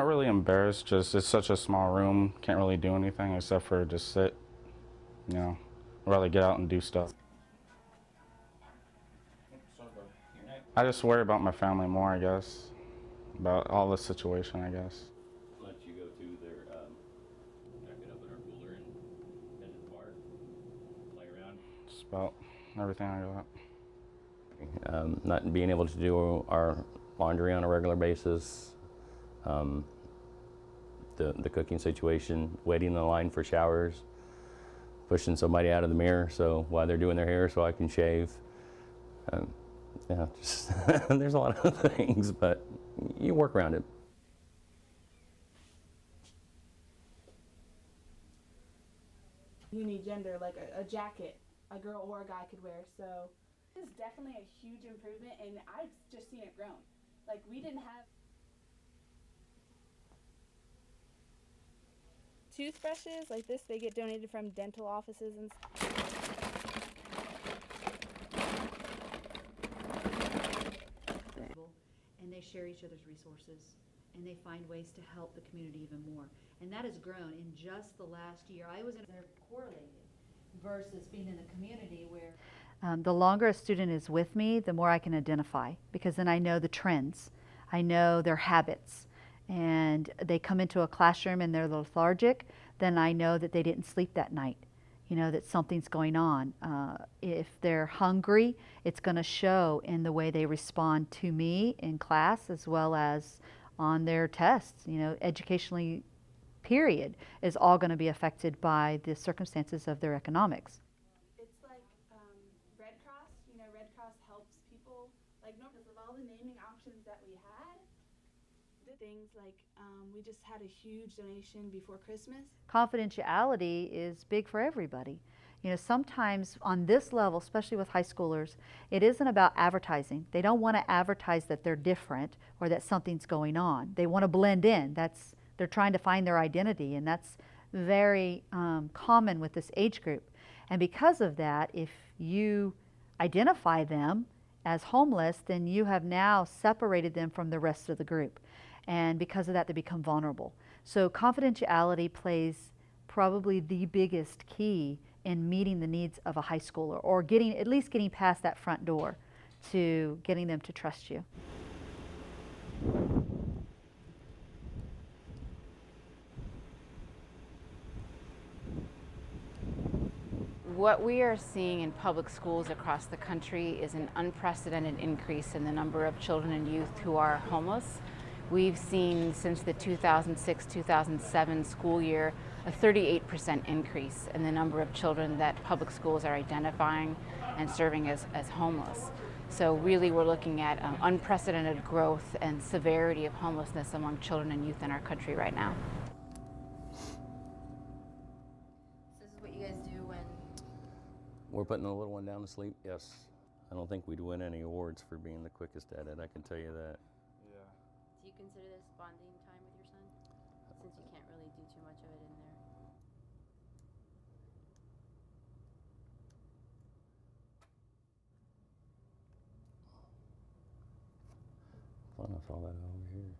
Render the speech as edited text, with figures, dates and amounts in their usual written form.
not really embarrassed, just it's such a small room, can't really do anything except for just sit, you know. I'd rather get out and do stuff. I just worry about my family more, I guess, about all the situation, I guess. Let you go to their, get up in our cooler and head to the park, play around. Just about everything I got. Not being able to do our laundry on a regular basis, the cooking situation, waiting in the line for showers, pushing somebody out of the mirror so while they're doing their hair so I can shave. Yeah, just there's a lot of things, but you work around it. Unigender, like a jacket a girl or a guy could wear. So this is definitely a huge improvement, and I've just seen it grown. Like, we didn't have toothbrushes like this. They get donated from dental offices and and they share each other's resources, and they find ways to help the community even more. And that has grown in just the last year. I was in there correlated versus being in the community where the longer a student is with me, the more I can identify, because then I know the trends. I know their habits. And they come into a classroom and they're lethargic, then I know that they didn't sleep that night. You know, that something's going on. If they're hungry, it's going to show in the way they respond to me in class as well as on their tests. You know, educationally, period, is all going to be affected by the circumstances of their economics. it's like Red Cross. You know, Red Cross helps people. Like, no, because of all the naming options that we had, the things like we just had a huge donation before Christmas. Confidentiality is big for everybody. You know, sometimes on this level, especially with high schoolers, it isn't about advertising. They don't want to advertise that they're different or that something's going on. They want to blend in. They're trying to find their identity, and that's very common with this age group. And because of that, if you identify them as homeless, then you have now separated them from the rest of the group. And because of that, they become vulnerable. So confidentiality plays probably the biggest key in meeting the needs of a high schooler, or at least getting past that front door to getting them to trust you. What we are seeing in public schools across the country is an unprecedented increase in the number of children and youth who are homeless. We've seen since the 2006-2007 school year a 38% increase in the number of children that public schools are identifying and serving as homeless. So really we're looking at unprecedented growth and severity of homelessness among children and youth in our country right now. So this is what you guys do when... We're putting the little one down to sleep, yes. I don't think we'd win any awards for being the quickest at it, I can tell you that. Do you consider this bonding time with your son? Since you can't really do too much of it in there. Fun, I saw that over here.